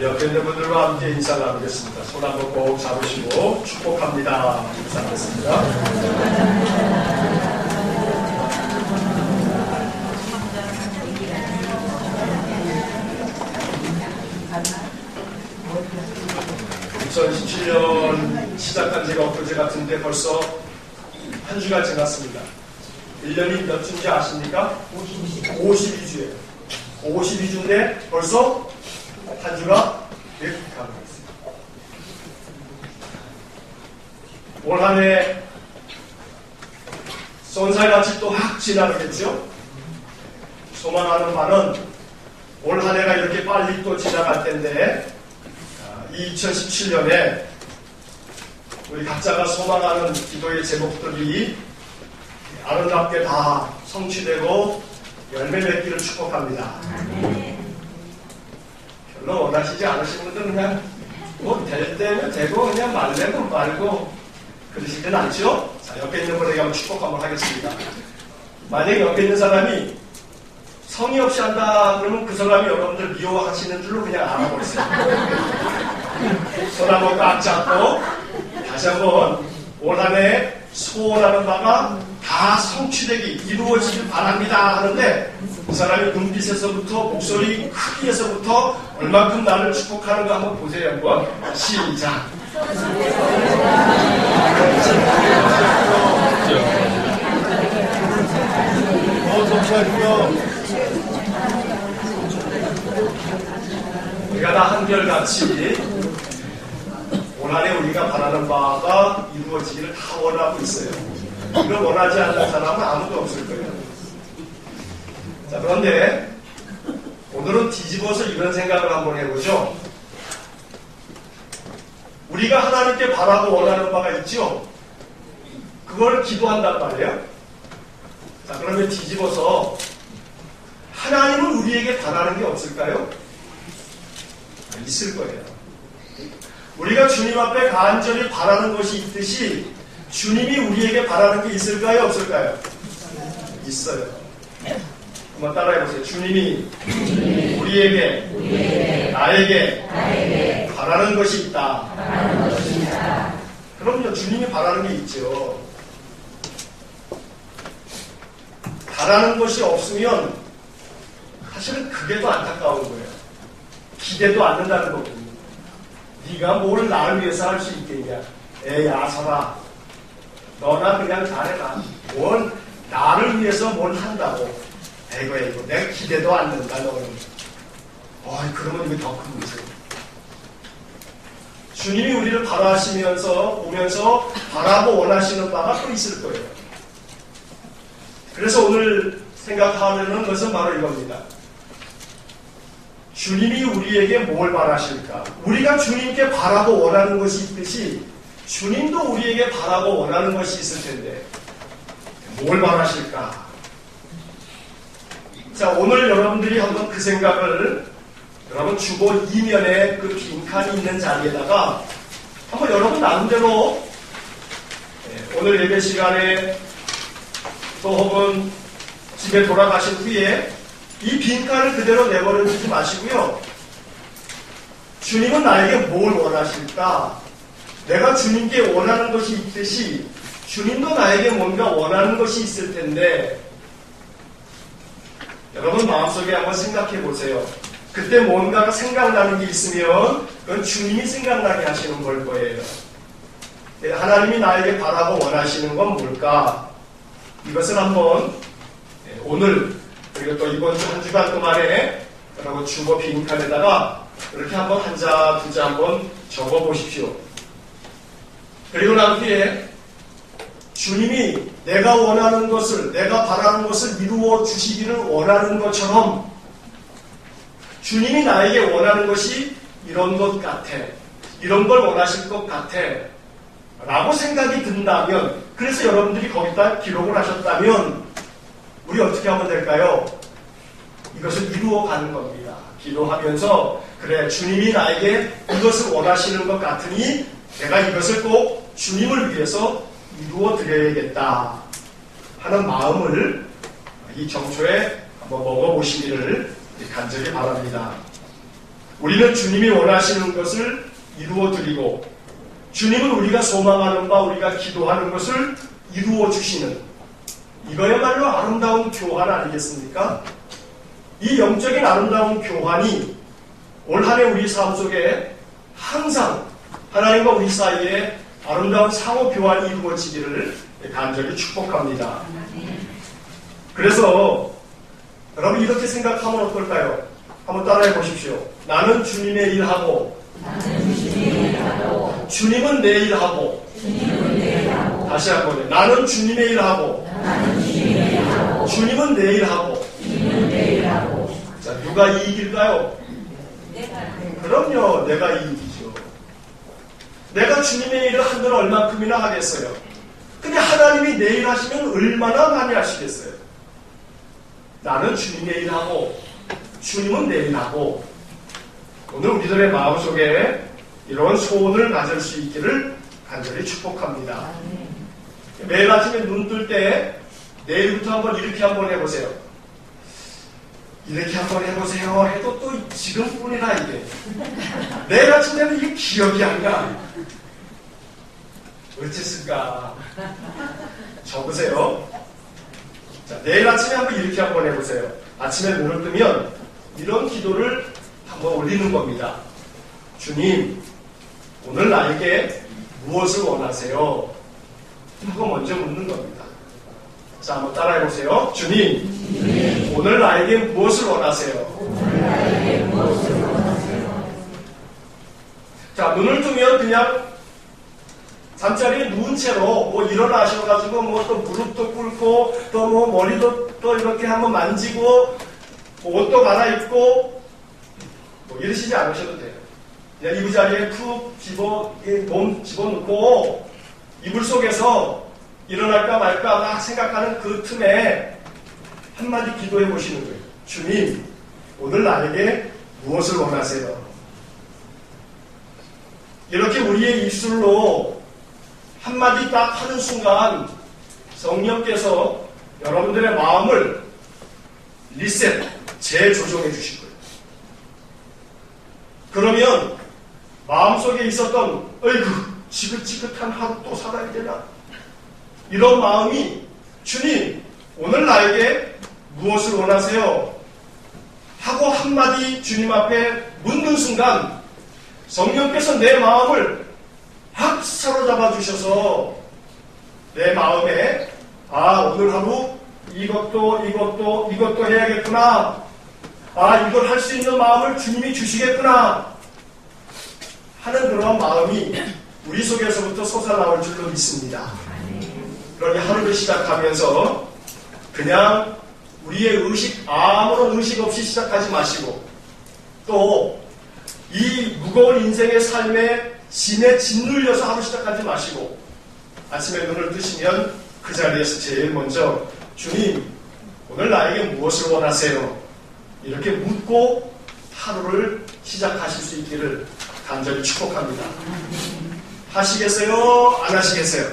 옆에 있는 분들과 함께 인사 나누겠습니다. 손 한번 꼭 잡으시고 축복합니다. 인사 나누겠습니다. 2017년 시작한 지가 엊그제 같은데 벌써 한 주가 지났습니다. 1년이 몇 주인지 아십니까? 52주예요. 52주인데 벌써 한 주가 이렇게 가고 있습니다. 올 한 해 쏜살같이 또 확 지나가겠죠? 소망하는 바는 올 한 해가 이렇게 빨리 또 지나갈 텐데 2017년에 우리 각자가 소망하는 기도의 제목들이 아름답게 다 성취되고 열매 맺기를 축복합니다. 별로 원하시지 않으신 분들은 그냥 뭐 될 때면 되고 그냥 말래면 말고 그러시진 않죠? 자, 옆에 있는 분에게 한번 축복 한번 하겠습니다. 만약에 옆에 있는 사람이 성의 없이 한다 그러면 그 사람이 여러분들 미워하시는 줄로 그냥 알아보고 있어요. 손 한번 꽉 잡고 다시 한번 올 한 해 소원하는 바가 다 성취되기 이루어지길 바랍니다 하는데 그 사람이 눈빛에서부터 목소리 크기에서부터 얼만큼 나를 축복하는가 한번 보세요. 한번 시작. 우리가 다 한결같이 올 한 해 우리가 바라는 바가 이루어지기를 다 원하고 있어요. 이걸 원하지 않는 사람은 아무도 없을 거예요. 자, 그런데 오늘은 뒤집어서 이런 생각을 한번 해보죠. 우리가 하나님께 바라고 원하는 바가 있죠? 그걸 기도한단 말이에요. 자, 그러면 뒤집어서 하나님은 우리에게 바라는 게 없을까요? 있을 거예요. 우리가 주님 앞에 간절히 바라는 것이 있듯이 주님이 우리에게 바라는 게 있을까요? 없을까요? 있어요. 한번 따라해보세요. 주님이 우리에게 나에게 바라는 것이 있다. 그럼요. 주님이 바라는 게 있죠. 바라는 것이 없으면 사실은 그게 더 안타까운 거예요. 기대도 않는다는 거거든요. 네가 뭘 나를 위해서 할 수 있겠냐. 에이 아서라 너나 그냥 잘해라. 뭘 나를 위해서 뭘 한다고. 에이고 내가 기대도 않는다 너는. 그러면 이게 더 큰 문제예요. 주님이 우리를 바라시면서 보면서 바라고 원하시는 바가 또 있을 거예요. 그래서 오늘 생각하려는 것은 바로 이겁니다. 주님이 우리에게 뭘 바라실까? 우리가 주님께 바라고 원하는 것이 있듯이 주님도 우리에게 바라고 원하는 것이 있을 텐데 뭘 바라실까? 자, 오늘 여러분들이 한번 그 생각을 여러분 주보 이면에 그 빈칸이 있는 자리에다가 한번 여러분 나름대로 오늘 예배 시간에 또 혹은 집에 돌아가신 후에 이 빈칸을 그대로 내버려 두지 마시고요. 주님은 나에게 뭘 원하실까? 내가 주님께 원하는 것이 있듯이 주님도 나에게 뭔가 원하는 것이 있을 텐데 여러분 마음속에 한번 생각해 보세요. 그때 뭔가가 생각나는 게 있으면 그건 주님이 생각나게 하시는 걸 거예요. 하나님이 나에게 바라고 원하시는 건 뭘까? 이것을 한번 오늘 그리고 또 이번 주 한 주간 동안에 여러분 주보 빈칸에다가 이렇게 한번 한 자, 두 자 한번 적어 보십시오. 그리고 난 뒤에 주님이 내가 원하는 것을, 내가 바라는 것을 이루어 주시기를 원하는 것처럼 주님이 나에게 원하는 것이 이런 것 같아. 이런 걸 원하실 것 같아. 라고 생각이 든다면, 그래서 여러분들이 거기다 기록을 하셨다면 우리 어떻게 하면 될까요? 이것을 이루어가는 겁니다. 기도하면서 그래 주님이 나에게 이것을 원하시는 것 같으니 내가 이것을 꼭 주님을 위해서 이루어 드려야겠다 하는 마음을 이 정초에 한번 먹어보시기를 간절히 바랍니다. 우리는 주님이 원하시는 것을 이루어 드리고 주님은 우리가 소망하는 바 우리가 기도하는 것을 이루어 주시는 이거야말로 아름다운 교환 아니겠습니까? 이 영적인 아름다운 교환이 올 한 해 우리 삶 속에 항상 하나님과 우리 사이에 아름다운 상호 교환이 이루어지기를 간절히 축복합니다. 그래서 여러분 이렇게 생각하면 어떨까요? 한번 따라해 보십시오. 나는 주님의 일하고 주님은 내 일하고 다시 한번 나는 주님의 일하고 주님은 내 일하고 자, 누가 이익일까요? 그럼요, 내가 이익이죠. 내가 주님의 일을 한들 얼만큼이나 하겠어요. 근데 하나님이 내 일 하시면 얼마나 많이 하시겠어요? 나는 주님의 일하고 주님은 내 일하고 오늘 우리들의 마음속에 이런 소원을 가질 수 있기를 간절히 축복합니다. 매일 아침에 눈 뜰 때 내일부터 한번 이렇게 한번 해보세요. 이렇게 한번 해보세요 해도 또 지금뿐이라 이게 내일 아침 되면 이게 기억이 안 가. 어쨌을까? 적으세요. 자, 내일 아침에 한번 이렇게 한번 해보세요. 아침에 눈을 뜨면 이런 기도를 한번 올리는 겁니다. 주님, 오늘 나에게 무엇을 원하세요? 하고 먼저 묻는 겁니다. 자, 한번 따라해보세요. 주님, 오늘 나에게 무엇을 원하세요? 자, 눈을 뜨면 그냥 잠자리에 누운 채로 뭐 일어나셔가지고 뭐 또 무릎도 꿇고 또 뭐 머리도 또 이렇게 한번 만지고 뭐 옷도 갈아입고 뭐 이러시지 않으셔도 돼요. 그냥 이부자리에 푹 몸 집어넣고 이불 속에서 일어날까 말까 막 생각하는 그 틈에 한마디 기도해 보시는 거예요. 주님, 오늘 나에게 무엇을 원하세요? 이렇게 우리의 입술로 한마디 딱 하는 순간 성령께서 여러분들의 마음을 리셋, 재조정해 주실 거예요. 그러면 마음속에 있었던 어이구 지긋지긋한 하루 또 살아야 되나? 이런 마음이 주님 오늘 나에게 무엇을 원하세요? 하고 한마디 주님 앞에 묻는 순간 성령께서 내 마음을 확 사로잡아 주셔서 내 마음에 오늘 하루 이것도 해야겠구나. 이걸 할 수 있는 마음을 주님이 주시겠구나 하는 그런 마음이 우리 속에서부터 솟아나올 줄로 믿습니다. 그러니 하루를 시작하면서 그냥 우리의 아무런 의식 없이 시작하지 마시고 또 이 무거운 인생의 삶에 짐에 짓눌려서 하루 시작하지 마시고 아침에 눈을 뜨시면 그 자리에서 제일 먼저 주님 오늘 나에게 무엇을 원하세요? 이렇게 묻고 하루를 시작하실 수 있기를 간절히 축복합니다. 하시겠어요? 안 하시겠어요?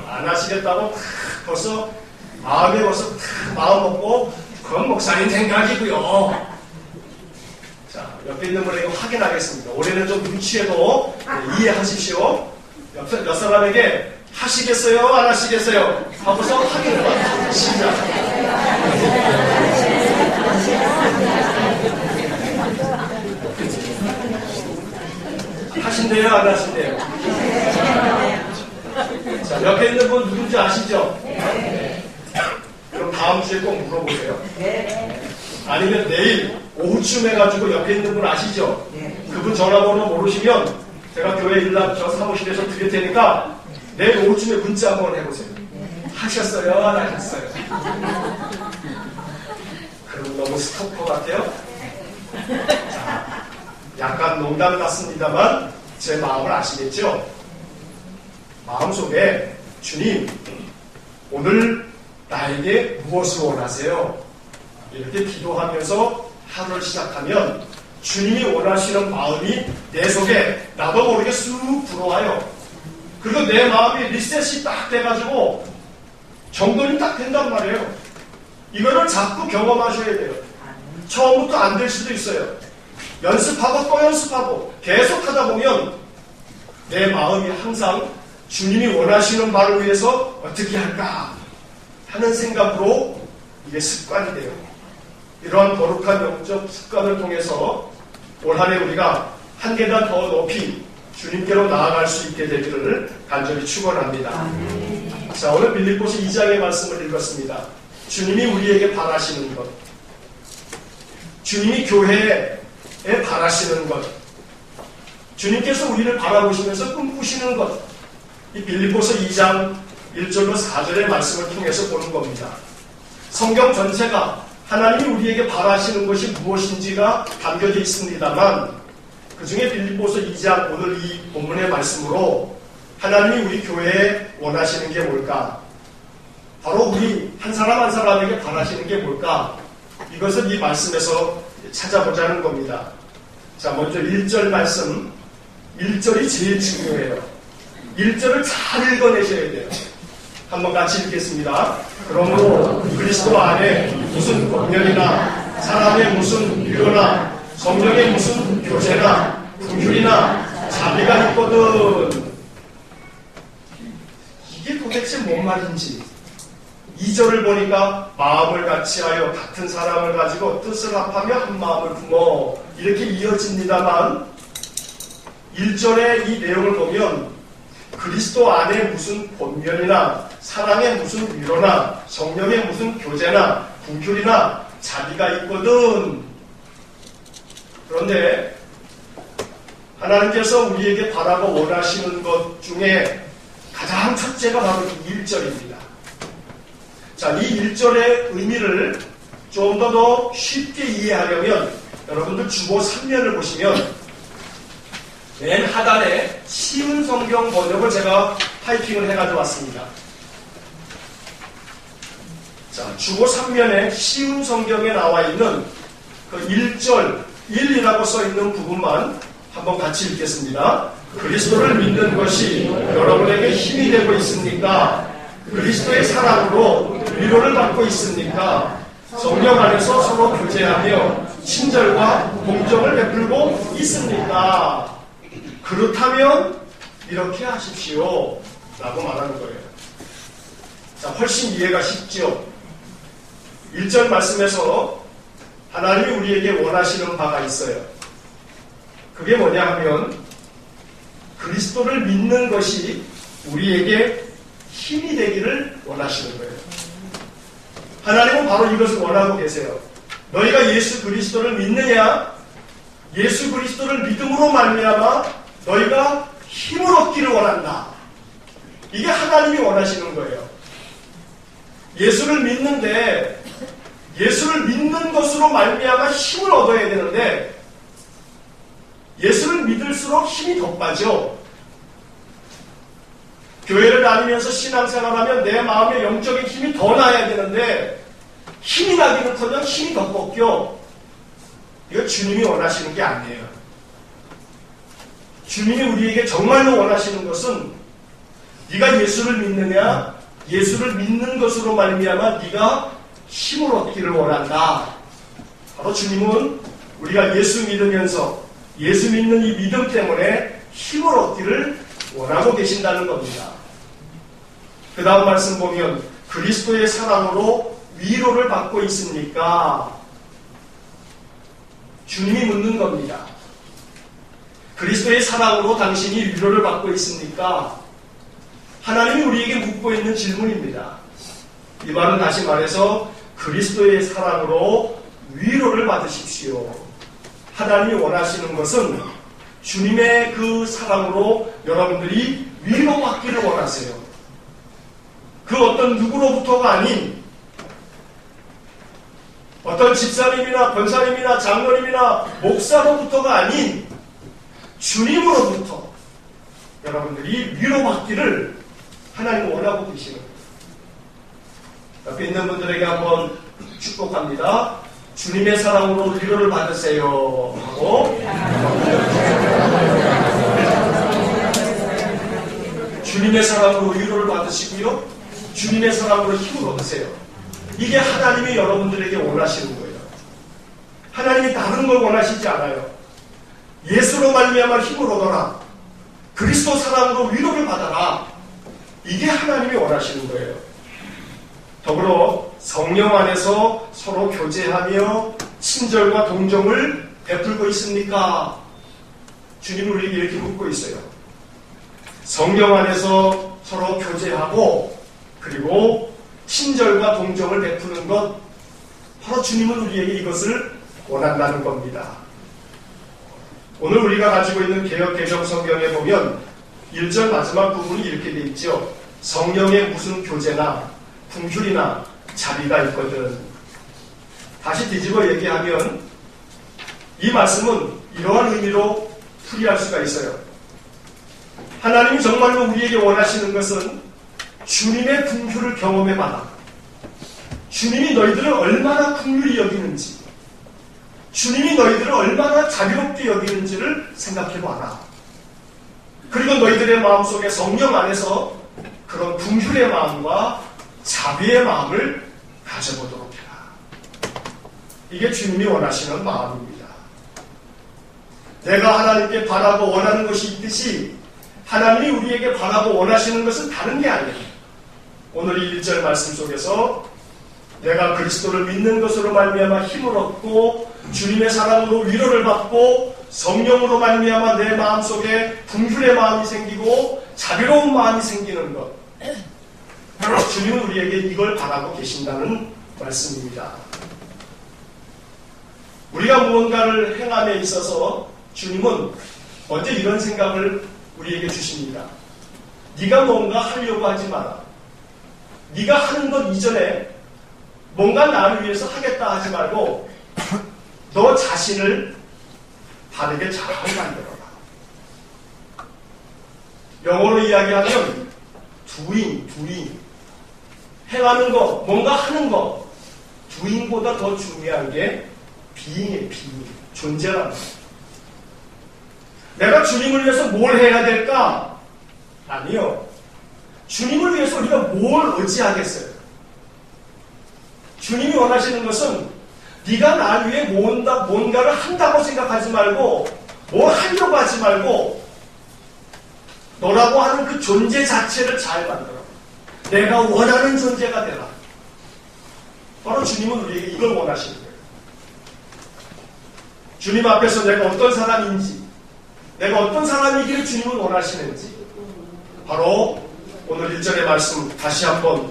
안 하시겠다고 벌써 마음 먹고 그건 목사님 생각이고요. 자, 옆에 있는 분에게 확인하겠습니다. 올해는 좀 눈치해도 이해하십시오. 옆 사람에게 하시겠어요? 안 하시겠어요? 하고서 확인을 받으세요. 시작. 하신대요? 안 하신대요? 자, 옆에 있는 분 누군지 아시죠? 그럼 다음 주에 꼭 물어보세요. 아니면 내일 오후쯤 해가지고 옆에 있는 분 아시죠? 그분 전화번호 모르시면 제가 교회 일남 저 사무실에서 드릴 테니까 내일 오후쯤에 문자 한번 해보세요. 하셨어요? 안 하셨어요? 그럼 너무 스토커 같아요? 자, 약간 농담 같습니다만 제 마음을 아시겠죠? 마음속에 주님 오늘 나에게 무엇을 원하세요? 이렇게 기도하면서 하루를 시작하면 주님이 원하시는 마음이 내 속에 나도 모르게 쑥 들어와요. 그리고 내 마음이 리셋이 딱 돼가지고 정돈이 딱 된단 말이에요. 이거를 자꾸 경험하셔야 돼요. 처음부터 안 될 수도 있어요. 연습하고 또 연습하고 계속 하다 보면 내 마음이 항상 주님이 원하시는 바를 위해서 어떻게 할까 하는 생각으로 이게 습관이 돼요. 이러한 거룩한 영적 습관을 통해서 올 한 해 우리가 한 계단 더 높이 주님께로 나아갈 수 있게 되기를 간절히 축원합니다. 자, 오늘 빌립보서 2장의 말씀을 읽었습니다. 주님이 우리에게 바라시는 것, 주님이 교회에 바라시는 것, 주님께서 우리를 바라보시면서 꿈꾸시는 것, 이 빌립보서 2장 1절로 4절의 말씀을 통해서 보는 겁니다. 성경 전체가 하나님이 우리에게 바라시는 것이 무엇인지가 담겨져 있습니다만 그 중에 빌립보서 2장 오늘 이 본문의 말씀으로 하나님이 우리 교회에 원하시는 게 뭘까? 바로 우리 한 사람 한 사람에게 바라시는 게 뭘까? 이것을 이 말씀에서 찾아보자는 겁니다. 자, 먼저 1절 말씀. 1절이 제일 중요해요. 1절을 잘 읽어내셔야 돼요. 한번 같이 읽겠습니다. 그러므로 그리스도 안에 무슨 권면이나 사람의 무슨 위로나 성령의 무슨 교제나 긍휼이나 자비가 있거든. 이게 도대체 뭔 말인지 2절을 보니까 마음을 같이하여 같은 사랑을 가지고 뜻을 합하며 한 마음을 품어 이렇게 이어집니다만 1절의 이 내용을 보면 그리스도 안에 무슨 본면이나 사랑의 무슨 위로나 성령의 무슨 교제나 긍휼이나 자비가 있거든. 그런데 하나님께서 우리에게 바라고 원하시는 것 중에 가장 첫째가 바로 이 1절입니다. 자, 이 1절의 의미를 좀 더 쉽게 이해하려면 여러분들 주보 3면을 보시면 맨 하단에 쉬운 성경 번역을 제가 타이핑을 해가지고 왔습니다. 자, 주보 3면에 쉬운 성경에 나와 있는 그 1절 1이라고 써 있는 부분만 한번 같이 읽겠습니다. 그리스도를 믿는 것이 여러분에게 힘이 되고 있습니까? 그리스도의 사랑으로 위로를 받고 있습니까? 성령 안에서 서로 교제하며 친절과 공정을 베풀고 있습니까? 그렇다면 이렇게 하십시오 라고 말하는 거예요. 자, 훨씬 이해가 쉽죠? 1절 말씀에서 하나님이 우리에게 원하시는 바가 있어요. 그게 뭐냐 하면 그리스도를 믿는 것이 우리에게 힘이 되기를 원하시는 거예요. 하나님은 바로 이것을 원하고 계세요. 너희가 예수 그리스도를 믿느냐? 예수 그리스도를 믿음으로 말미암아 너희가 힘을 얻기를 원한다. 이게 하나님이 원하시는 거예요. 예수를 믿는데 예수를 믿는 것으로 말미암아 힘을 얻어야 되는데 예수를 믿을수록 힘이 더 빠져. 교회를 다니면서 신앙생활하면 내 마음의 영적인 힘이 더 나야 되는데 힘이 나기는커녕 힘이 더 꺾여. 이거 주님이 원하시는 게 아니에요. 주님이 우리에게 정말로 원하시는 것은 네가 예수를 믿느냐, 예수를 믿는 것으로 말미암아 네가 힘을 얻기를 원한다. 바로 주님은 우리가 예수 믿으면서 예수 믿는 이 믿음 때문에 힘을 얻기를 원하고 계신다는 겁니다. 그 다음 말씀 보면 그리스도의 사랑으로 위로를 받고 있습니까? 주님이 묻는 겁니다. 그리스도의 사랑으로 당신이 위로를 받고 있습니까? 하나님이 우리에게 묻고 있는 질문입니다. 이 말은 다시 말해서 그리스도의 사랑으로 위로를 받으십시오. 하나님이 원하시는 것은 주님의 그 사랑으로 여러분들이 위로받기를 원하세요. 그 어떤 누구로부터가 아닌 어떤 집사님이나 권사님이나 장로님이나 목사로부터가 아닌 주님으로부터 여러분들이 위로받기를 하나님은 원하고 계시는 거예요. 옆에 있는 분들에게 한번 축복합니다. 주님의 사랑으로 위로를 받으세요 하고 주님의 사랑으로 위로를 받으시고요. 주님의 사랑으로 힘을 얻으세요. 이게 하나님이 여러분들에게 원하시는 거예요. 하나님이 다른 걸 원하시지 않아요. 예수로 말미암아 힘을 얻어라. 그리스도 사랑으로 위로를 받아라. 이게 하나님이 원하시는 거예요. 더불어 성령 안에서 서로 교제하며 친절과 동정을 베풀고 있습니까? 주님은 우리에게 이렇게 묻고 있어요. 성령 안에서 서로 교제하고 그리고 친절과 동정을 베푸는 것, 바로 주님은 우리에게 이것을 원한다는 겁니다. 오늘 우리가 가지고 있는 개역 성경에 보면 1절 마지막 부분이 이렇게 되어 있죠. 성령의 무슨 교제나 궁휼이나 자비가 있거든. 다시 뒤집어 얘기하면 이 말씀은 이러한 의미로 풀이할 수가 있어요. 하나님이 정말로 우리에게 원하시는 것은 주님의 궁휼을 경험해봐라. 주님이 너희들을 얼마나 긍휼히 여기는지, 주님이 너희들을 얼마나 자비롭게 여기는지를 생각해봐라. 그리고 너희들의 마음속에 성령 안에서 그런 긍휼의 마음과 자비의 마음을 가져보도록 해라. 이게 주님이 원하시는 마음입니다. 내가 하나님께 바라고 원하는 것이 있듯이 하나님이 우리에게 바라고 원하시는 것은 다른 게 아니에요. 오늘 이 1절 말씀 속에서 내가 그리스도를 믿는 것으로 말미암아 힘을 얻고 주님의 사랑으로 위로를 받고 성령으로 말미암아 내 마음속에 긍휼의 마음이 생기고 자비로운 마음이 생기는 것, 주님은 우리에게 이걸 바라고 계신다는 말씀입니다. 우리가 무언가를 행함에 있어서 주님은 먼저 이런 생각을 우리에게 주십니다. 네가 뭔가 하려고 하지 마라. 네가 하는 것 이전에 뭔가 나를 위해서 하겠다 하지 말고 너 자신을 바르게 잘 만들어라. 영어로 이야기하면 doing. 행하는 거, 뭔가 하는 거, doing보다 더 중요한 게 being이에요. 존재라는 거. 내가 주님을 위해서 뭘 해야 될까? 아니요. 주님을 위해서 우리가 뭘 의지하겠어요? 주님이 원하시는 것은 네가 나를 위해 뭔가를 한다고 생각하지 말고 뭘 하려고 하지 말고 너라고 하는 그 존재 자체를 잘 만들어. 내가 원하는 존재가 되라. 바로 주님은 우리에게 이걸 원하시는 거예요. 주님 앞에서 내가 어떤 사람인지, 내가 어떤 사람이기를 주님은 원하시는지, 바로 오늘 1절의 말씀 다시 한번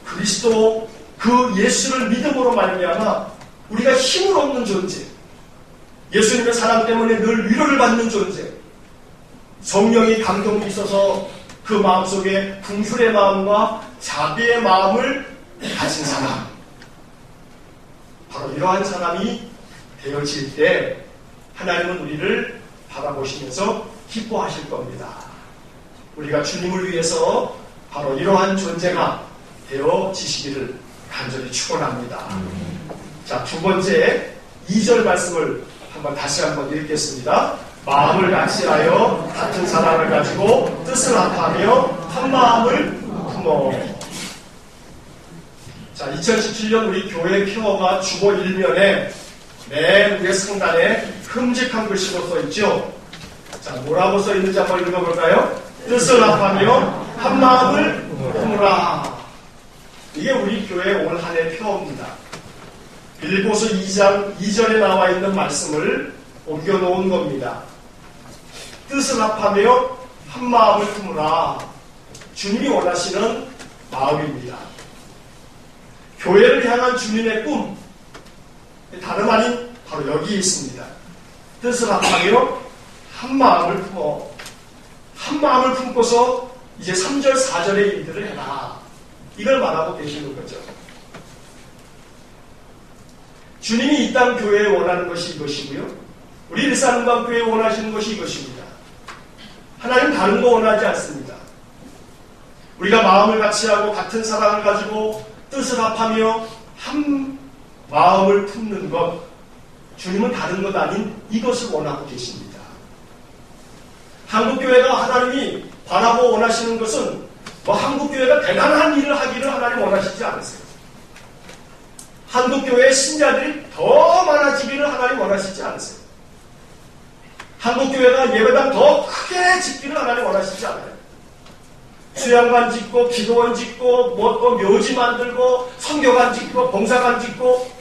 그리스도 그 예수를 믿음으로 말미암아 우리가 힘을 얻는 존재, 예수님의 사랑 때문에 늘 위로를 받는 존재, 성령이 감동이 있어서 그 마음속에 긍휼의 마음과 자비의 마음을 가진 사람, 바로 이러한 사람이 되어질 때 하나님은 우리를 바라보시면서 기뻐하실 겁니다. 우리가 주님을 위해서 바로 이러한 존재가 되어지시기를 간절히 축원합니다. 자, 두 번째 2절 말씀을 다시 한번 읽겠습니다. 마음을 같이하여 같은 사랑을 가지고 뜻을 합하며 한 마음을 품어. 자, 2017년 우리 교회 표어가 주보 1면에 맨 위에 상단에 흠직한 글씨로 써있죠. 자, 뭐라고 써있는지 한번 읽어볼까요? 뜻을 합하며 한 마음을 품으라. 이게 우리 교회 올 한 해 표어입니다. 빌립보서 2장 2절에 나와 있는 말씀을 옮겨놓은 겁니다. 뜻을 합하며 한 마음을 품으라. 주님이 원하시는 마음입니다. 교회를 향한 주님의 꿈, 다름 아닌 바로 여기 있습니다. 뜻을 합하며 한 마음을 품어. 한 마음을 품고서 이제 3절 4절의 일들을 해라. 이걸 말하고 계시는 거죠. 주님이 이 땅 교회에 원하는 것이 이것이고요. 우리 일산음방교회에 원하시는 것이 이것입니다. 하나님 다른 거 원하지 않습니다. 우리가 마음을 같이하고 같은 사랑을 가지고 뜻을 합하며 한 마음을 품는 것, 주님은 다른 것 아닌 이것을 원하고 계십니다. 한국교회가 하나님이 바라고 원하시는 것은 한국교회가 대단한 일을 하기를 하나님 원하시지 않으세요. 한국교회의 신자들이 더 많아지기를 하나님 원하시지 않으세요. 한국교회가 예배당 더 크게 짓기를 하나님 원하시지 않아요. 수양관 짓고 기도원 짓고 뭐 또 묘지 만들고 선교관 짓고 봉사관 짓고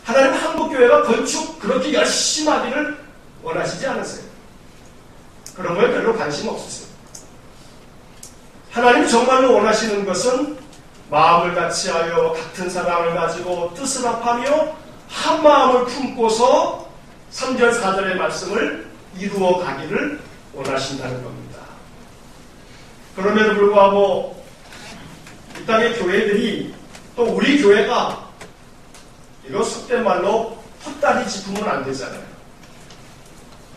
하나님 한국교회가 건축 그렇게 열심히 하기를 원하시지 않으세요. 그런 거에 별로 관심 없으세요. 하나님이 정말로 원하시는 것은 마음을 같이하여 같은 사랑을 가지고 뜻을 합하며 한 마음을 품고서 3절 4절의 말씀을 이루어 가기를 원하신다는 겁니다. 그럼에도 불구하고 이 땅의 교회들이 또 우리 교회가 이거 속된 말로 헛다리 짚으면 안 되잖아요.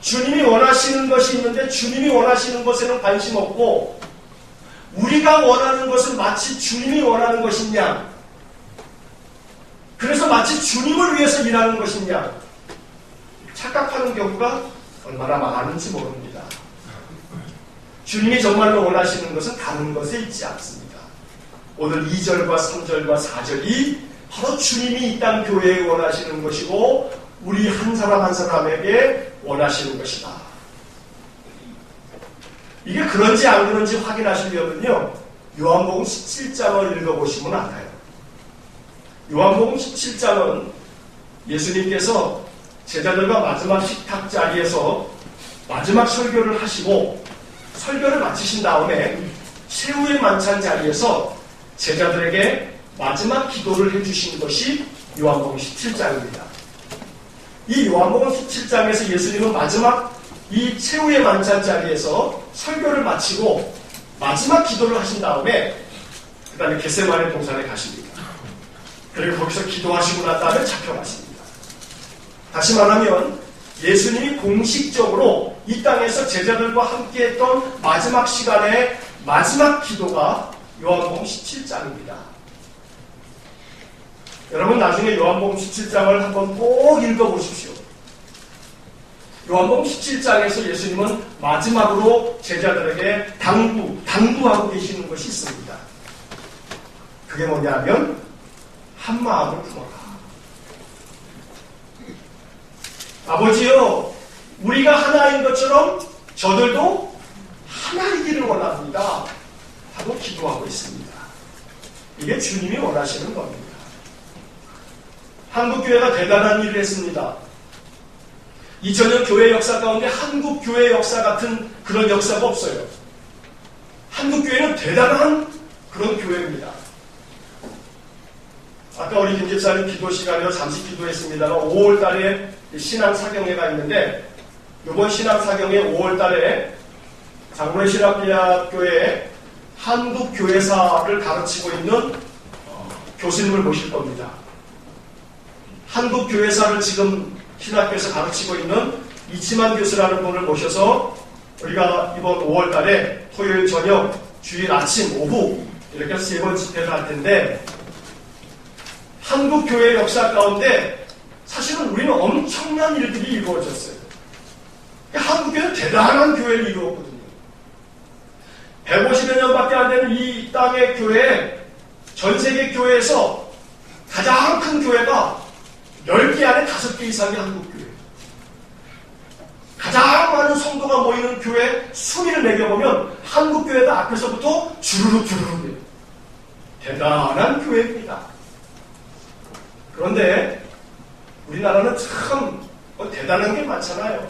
주님이 원하시는 것이 있는데 주님이 원하시는 것에는 관심 없고 우리가 원하는 것은 마치 주님이 원하는 것이냐, 그래서 마치 주님을 위해서 일하는 것이냐 착각하는 경우가 얼마나 많은지 모릅니다. 주님이 정말로 원하시는 것은 다른 것에 있지 않습니다. 오늘 2절과 3절과 4절이 바로 주님이 이 땅 교회에 원하시는 것이고 우리 한 사람 한 사람에게 원하시는 것이다. 이게 그런지 안 그런지 확인하시려면요, 요한복음 17장을 읽어보시면 알아요. 요한복음 17장은 예수님께서 제자들과 마지막 식탁 자리에서 마지막 설교를 하시고 설교를 마치신 다음에 최후의 만찬 자리에서 제자들에게 마지막 기도를 해주신 것이 요한복음 17장입니다. 이 요한복음 17장에서 예수님은 마지막 이 최후의 만찬 자리에서 설교를 마치고 마지막 기도를 하신 다음에 그 다음에 겟세마네 동산에 가십니다. 그리고 거기서 기도하시고 난 다음에 잡혀가십니다. 다시 말하면 예수님이 공식적으로 이 땅에서 제자들과 함께했던 마지막 시간의 마지막 기도가 요한복음 17장입니다. 여러분 나중에 요한복음 17장을 한번 꼭 읽어보십시오. 요한복음 17장에서 예수님은 마지막으로 제자들에게 당부하고 계시는 것이 있습니다. 그게 뭐냐면 한 마음을 품어라. 아버지요, 우리가 하나인 것처럼 저들도 하나이기를 원합니다 하고 기도하고 있습니다. 이게 주님이 원하시는 겁니다. 한국교회가 대단한 일을 했습니다. 2000년 교회 역사 가운데 한국교회 역사 같은 그런 역사가 없어요. 한국교회는 대단한 그런 교회입니다. 아까 우리 김 집사님 기도 시간에서 잠시 기도했습니다만 5월 달에 신앙사경회가 있는데 이번 신앙사경회 5월 달에 장로의 신학대학교에 한국교회사를 가르치고 있는 교수님을 모실 겁니다. 한국교회사를 지금 신학교에서 가르치고 있는 이치만 교수라는 분을 모셔서 우리가 이번 5월 달에 토요일 저녁, 주일 아침, 오후 이렇게 해서 3번 집회를 할 텐데 한국교회 역사 가운데 사실은 우리는 엄청난 일들이 이루어졌어요. 한국교회는 대단한 교회를 이루었거든요. 150여 년밖에 안 되는 이 땅의 교회, 전 세계 교회에서 가장 큰 교회가 10개 안에 5개 이상이 한국교회. 가장 많은 성도가 모이는 교회 순위를 매겨보면 한국교회가 앞에서부터 주르륵 돼요. 대단한 교회입니다. 그런데 우리나라는 참 대단한 게 많잖아요.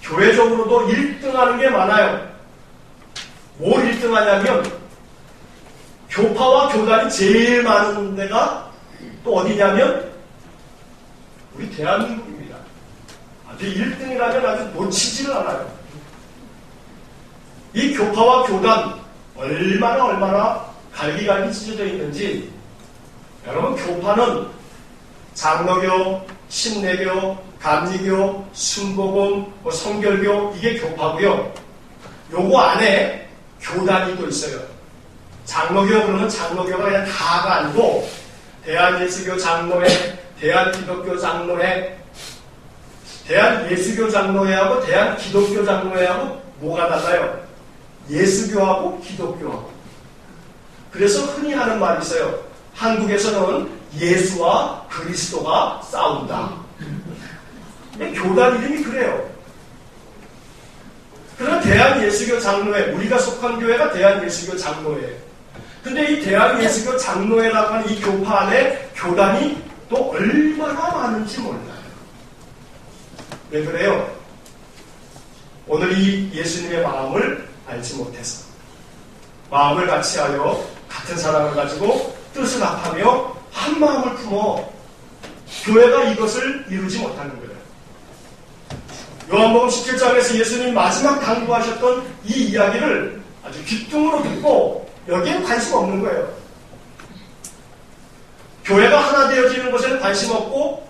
교회적으로도 1등하는 게 많아요. 뭘 1등하냐면 교파와 교단이 제일 많은 데가 또 어디냐면 우리 대한민국입니다. 아주 1등이라면 아주 놓치지를 않아요. 이 교파와 교단 얼마나 갈기갈기 찢어져 있는지. 여러분, 교파는 장로교, 신내교, 감리교, 순복음, 성결교, 이게 교파고요. 요거 안에 교단이 또 있어요. 장로교 그러면 장로교가 그냥 다가 아니고 대한예수교 장로회, 대한기독교 장로회, 대한예수교 장로회하고 대한기독교 장로회하고 뭐가 달라요? 예수교하고 기독교하고. 그래서 흔히 하는 말이 있어요. 한국에서는 예수와 그리스도가 싸운다. 교단 이름이 그래요. 그러나 대한예수교 장로회, 우리가 속한 교회가 대한예수교 장로회. 근데 이 대한예수교 장로회라고 하는 이 교파 안에 교단이 또 얼마나 많은지 몰라요. 왜 그래요? 오늘 이 예수님의 마음을 알지 못해서 마음을 같이하여 같은 사랑을 가지고 뜻을 합하며 한 마음을 품어 교회가 이것을 이루지 못하는 거예요. 요한복음 17장에서 예수님이 마지막 강구하셨던 이 이야기를 아주 귓등으로 듣고 여기에 관심 없는 거예요. 교회가 하나 되어지는 것에는 관심 없고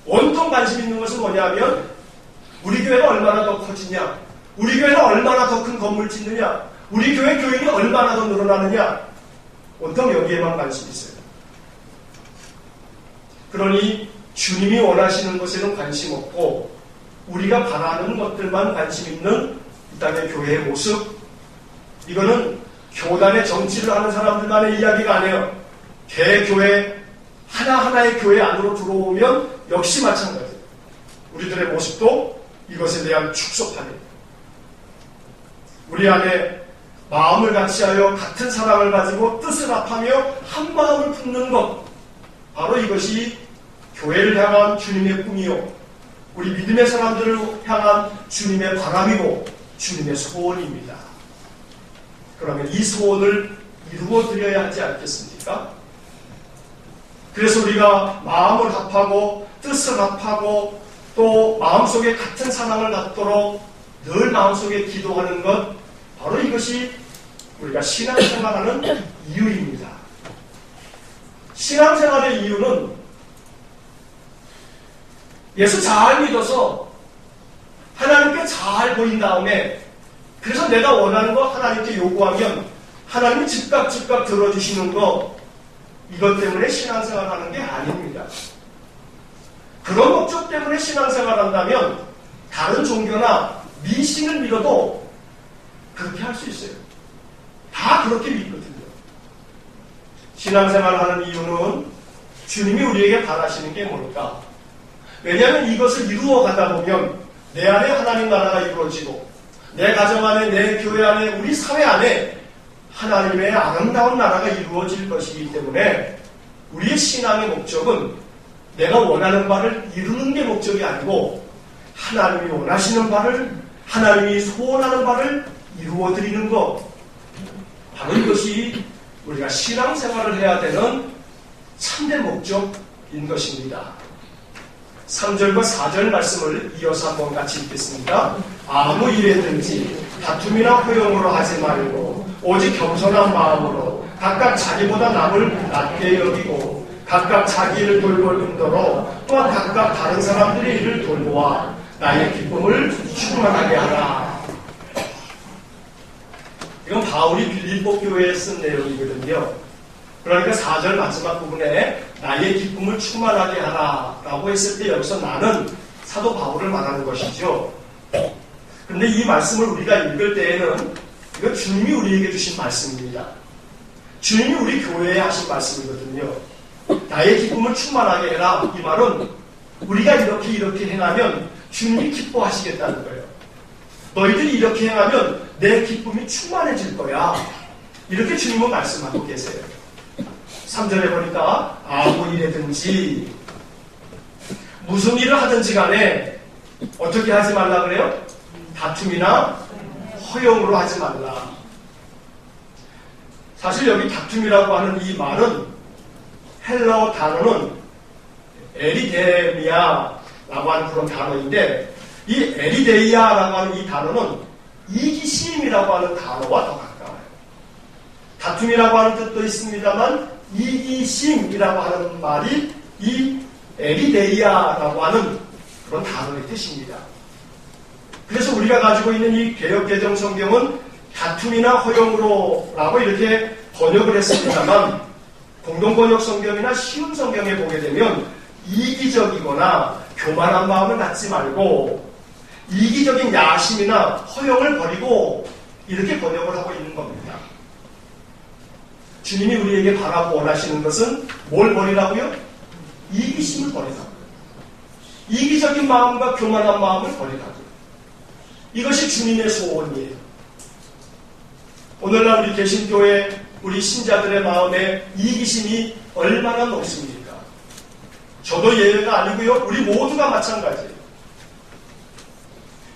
온통 관심 있는 것은 뭐냐면 우리 교회가 얼마나 더 커지냐, 우리 교회가 얼마나 더 큰 건물 짓느냐, 우리 교회 교인이 얼마나 더 늘어나느냐, 온통 여기에만 관심이 있어요. 그러니 주님이 원하시는 것에는 관심 없고 우리가 바라는 것들만 관심 있는 이 땅의 교회의 모습, 이거는 교단의 정치를 하는 사람들만의 이야기가 아니에요. 대교회, 하나하나의 교회 안으로 들어오면 역시 마찬가지예요. 우리들의 모습도 이것에 대한 축소판이에요. 우리 안에 마음을 같이하여 같은 사랑을 가지고 뜻을 합하며 한 마음을 품는 것, 바로 이것이 교회를 향한 주님의 꿈이요, 우리 믿음의 사람들을 향한 주님의 바람이고 주님의 소원입니다. 그러면 이 소원을 이루어드려야 하지 않겠습니까? 그래서 우리가 마음을 합하고 뜻을 합하고 또 마음속에 같은 사랑을 갖도록 늘 마음속에 기도하는 것, 바로 이것이 우리가 신앙생활하는 이유입니다. 신앙생활의 이유는 예수 잘 믿어서 하나님께 잘 보인 다음에 그래서 내가 원하는 거 하나님께 요구하면 하나님이 즉각 들어주시는 거, 이것 때문에 신앙생활 하는 게 아닙니다. 그런 목적 때문에 신앙생활 한다면 다른 종교나 미신을 믿어도 그렇게 할 수 있어요. 다 그렇게 믿거든요. 신앙생활 하는 이유는 주님이 우리에게 바라시는 게 뭘까? 왜냐하면 이것을 이루어 가다 보면 내 안에 하나님 나라가 이루어지고 내 가정 안에, 내 교회 안에, 우리 사회 안에 하나님의 아름다운 나라가 이루어질 것이기 때문에 우리의 신앙의 목적은 내가 원하는 바를 이루는 게 목적이 아니고 하나님이 원하시는 바를, 하나님이 소원하는 바를 이루어드리는 것, 바로 이것이 우리가 신앙생활을 해야 되는 참된 목적인 것입니다. 3절과 4절 말씀을 이어서 한번 같이 읽겠습니다. 아무 일에든지 다툼이나 허용으로 하지 말고 오직 겸손한 마음으로 각각 자기보다 남을 낮게 여기고 각각 자기 일을 돌볼 뿐더러 또한 각각 다른 사람들의 일을 돌보아 나의 기쁨을 충만하게 하라. 이건 바울이 빌립보 교회에 쓴 내용이거든요. 그러니까 4절 마지막 부분에 나의 기쁨을 충만하게 하라 라고 했을 때 여기서 나는 사도 바울을 말하는 것이죠. 그런데 이 말씀을 우리가 읽을 때에는 이건 주님이 우리에게 주신 말씀입니다. 주님이 우리 교회에 하신 말씀이거든요. 나의 기쁨을 충만하게 해라. 이 말은 우리가 이렇게 행하면 주님이 기뻐하시겠다는 거예요. 너희들이 이렇게 행하면 내 기쁨이 충만해질 거야. 이렇게 주님은 말씀하고 계세요. 3절에 보니까 아무 일에든지 무슨 일을 하든지 간에 어떻게 하지 말라 그래요? 다툼이나 허용으로 하지 말라. 사실 여기 다툼이라고 하는 이 말은 헬라어 단어는 에리데미아라고 하는 그런 단어인데 이 에리데이아라고 하는 이 단어는 이기심이라고 하는 단어와 더 가까워요. 다툼이라고 하는 뜻도 있습니다만 이기심이라고 하는 말이 이 에리데이아라고 하는 그런 단어의 뜻입니다. 그래서 우리가 가지고 있는 이 개역개정 성경은 다툼이나 허용으로라고 이렇게 번역을 했습니다만 공동번역 성경이나 쉬운 성경에 보게 되면 이기적이거나 교만한 마음을 갖지 말고 이기적인 야심이나 허용을 버리고 이렇게 번역을 하고 있는 겁니다. 주님이 우리에게 바라고 원하시는 것은 뭘 버리라고요? 이기심을 버리라고요. 이기적인 마음과 교만한 마음을 버리라고요. 이것이 주님의 소원이에요. 오늘날 우리 개신교회 우리 신자들의 마음에 이기심이 얼마나 높습니까? 저도 예외가 아니고요. 우리 모두가 마찬가지예요.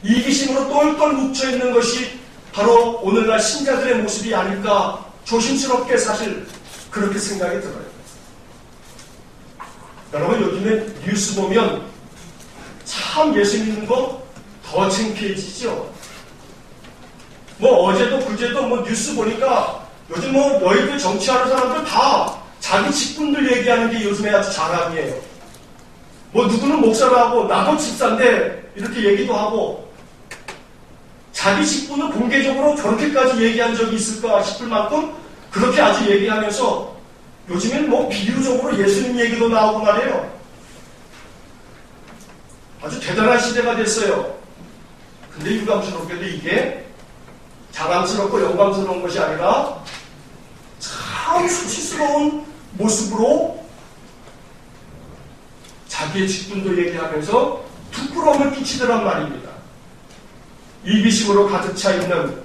이기심으로 똘똘 뭉쳐있는 것이 바로 오늘날 신자들의 모습이 아닐까 조심스럽게 사실 그렇게 생각이 들어요. 여러분 요즘에 뉴스 보면 참 예수 믿는 거 더 창피해지죠. 뭐 어제도 그제도 뭐 뉴스 보니까 요즘 뭐 너희들 정치하는 사람들 다 자기 직분들 얘기하는 게 요즘에 아주 자랑이에요. 뭐 누구는 목사를 하고 나도 집사인데 이렇게 얘기도 하고 자기 직분을 공개적으로 저렇게까지 얘기한 적이 있을까 싶을 만큼 그렇게 아주 얘기하면서 요즘엔 뭐 비유적으로 예수님 얘기도 나오고 말이에요. 아주 대단한 시대가 됐어요. 근데 유감스럽게도 이게 자랑스럽고 영광스러운 것이 아니라 참 수치스러운 모습으로 자기의 직분도 얘기하면서 부끄러움을 끼치더란 말입니다. 이기심으로 가득 차 있는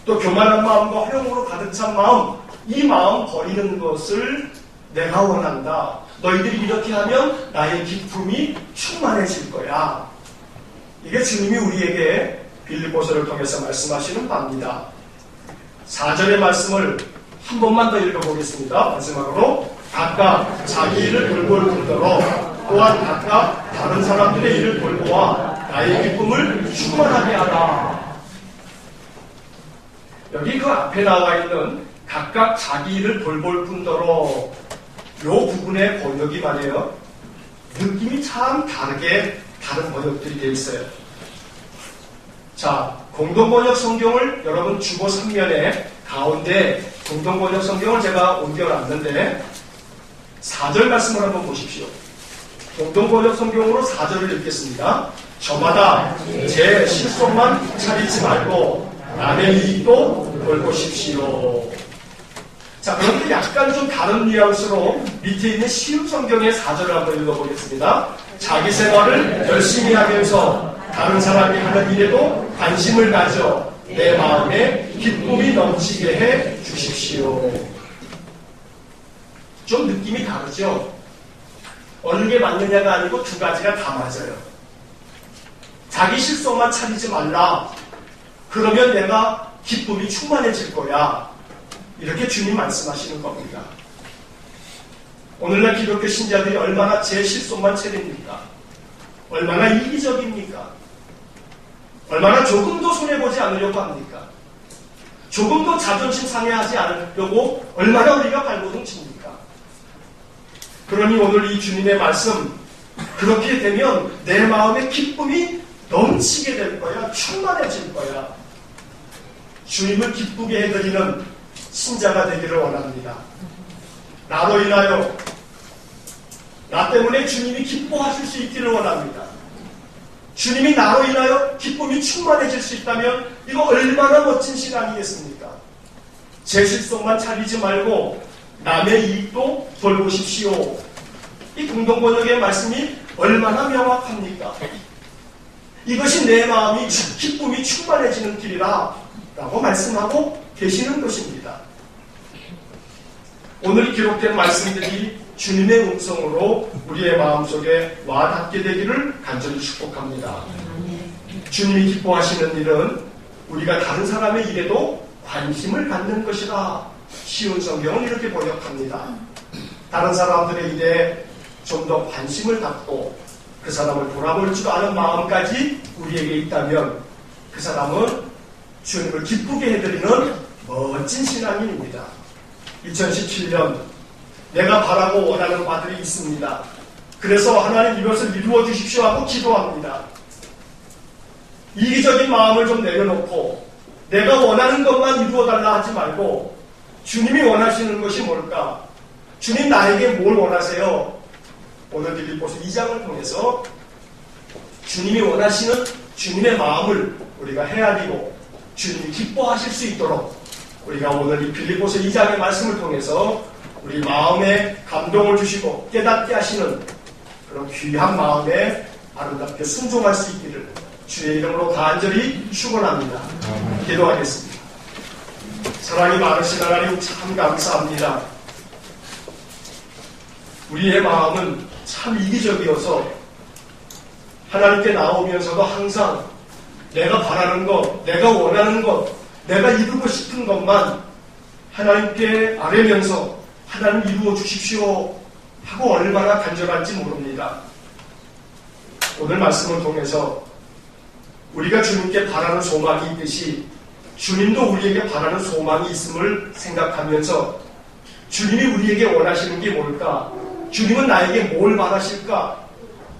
또 교만한 마음과 활용으로 가득 찬 마음, 이 마음 버리는 것을 내가 원한다. 너희들이 이렇게 하면 나의 기쁨이 충만해질 거야. 이게 주님이 우리에게 빌립보서를 통해서 말씀하시는 바입니다. 4절의 말씀을 한 번만 더 읽어보겠습니다. 마지막으로 각각 자기 일을 돌볼 뿐더러 또한 각각 다른 사람들의 일을 돌보아 나의 기쁨을 충만하게 하라. 여기 그 앞에 나와 있는 각각 자기 일을 돌볼 뿐더러 이 부분의 번역이 말이에요. 느낌이 참 다르게 다른 번역들이 되어 있어요. 자, 공동번역 성경을 여러분 주보 3면에 가운데 공동번역 성경을 제가 옮겨놨는데 4절 말씀을 한번 보십시오. 공동번역 성경으로 4절을 읽겠습니다. 저마다 제 실속만 차리지 말고 남의 이익도 돌보십시오. 자, 그런데 약간 좀 다른 뉘앙스로 밑에 있는 시읒 성경의 4절을 한번 읽어보겠습니다. 자기 생활을 열심히 하면서 다른 사람이 하는 일에도 관심을 가져 내 마음에 기쁨이 넘치게 해 주십시오. 좀 느낌이 다르죠? 어느 게 맞느냐가 아니고 두 가지가 다 맞아요. 자기 실속만 차리지 말라. 그러면 내가 기쁨이 충만해질 거야. 이렇게 주님 말씀하시는 겁니다. 오늘날 기독교 신자들이 얼마나 제 실속만 차립니까? 얼마나 이기적입니까? 얼마나 조금도 손해보지 않으려고 합니까? 조금도 자존심 상해하지 않으려고 얼마나 우리가 발버둥 칩니까? 그러니 오늘 이 주님의 말씀, 그렇게 되면 내 마음의 기쁨이 넘치게 될 거야. 충만해질 거야. 주님을 기쁘게 해드리는 신자가 되기를 원합니다. 나로 인하여 나 때문에 주님이 기뻐하실 수 있기를 원합니다. 주님이 나로 인하여 기쁨이 충만해질 수 있다면 이거 얼마나 멋진 신앙이겠습니까? 제 실속만 차리지 말고 남의 이익도 돌보십시오. 이 공동번역의 말씀이 얼마나 명확합니까? 이것이 내 마음이 기쁨이 충만해지는 길이라 라고 말씀하고 계시는 것입니다. 오늘 기록된 말씀들이 주님의 음성으로 우리의 마음속에 와닿게 되기를 간절히 축복합니다. 주님이 기뻐하시는 일은 우리가 다른 사람의 일에도 관심을 갖는 것이라. 쉬운 성경은 이렇게 번역합니다. 다른 사람들의 일에 좀 더 관심을 갖고 그 사람을 돌아볼 줄 아는 마음까지 우리에게 있다면 그 사람은 주님을 기쁘게 해드리는 멋진 신앙인입니다. 2017년 내가 바라고 원하는 바들이 있습니다. 그래서 하나님 이것을 이루어 주십시오 하고 기도합니다. 이기적인 마음을 좀 내려놓고 내가 원하는 것만 이루어달라 하지 말고 주님이 원하시는 것이 뭘까? 주님 나에게 뭘 원하세요? 오늘 빌립보서 2장을 통해서 주님이 원하시는 주님의 마음을 우리가 헤아리고 주님이 기뻐하실 수 있도록 우리가 오늘 이 빌립보서 2장의 말씀을 통해서 우리 마음에 감동을 주시고 깨닫게 하시는 그런 귀한 마음에 아름답게 순종할 수 있기를 주의 이름으로 간절히 축원합니다. 기도하겠습니다. 사랑이 많으신 하나님 참 감사합니다. 우리의 마음은 참 이기적이어서 하나님께 나오면서도 항상 내가 바라는 것, 내가 원하는 것, 내가 이루고 싶은 것만 하나님께 아뢰면서 하나님 이루어 주십시오 하고 얼마나 간절한지 모릅니다. 오늘 말씀을 통해서 우리가 주님께 바라는 소망이 있듯이 주님도 우리에게 바라는 소망이 있음을 생각하면서 주님이 우리에게 원하시는 게 뭘까? 주님은 나에게 뭘 바라실까?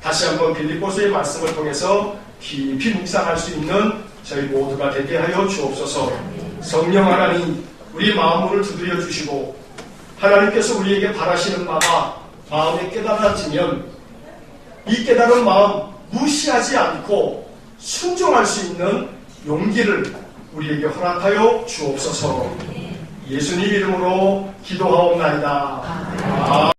다시 한번 빌립보서의 말씀을 통해서 깊이 묵상할 수 있는 저희 모두가 되게 하여 주옵소서. 성령 하나님, 우리 마음문을 두드려 주시고 하나님께서 우리에게 바라시는 바가 마음에 깨달아지면 이 깨달은 마음 무시하지 않고 순종할 수 있는 용기를 우리에게 허락하여 주옵소서. 예수님 이름으로 기도하옵나이다.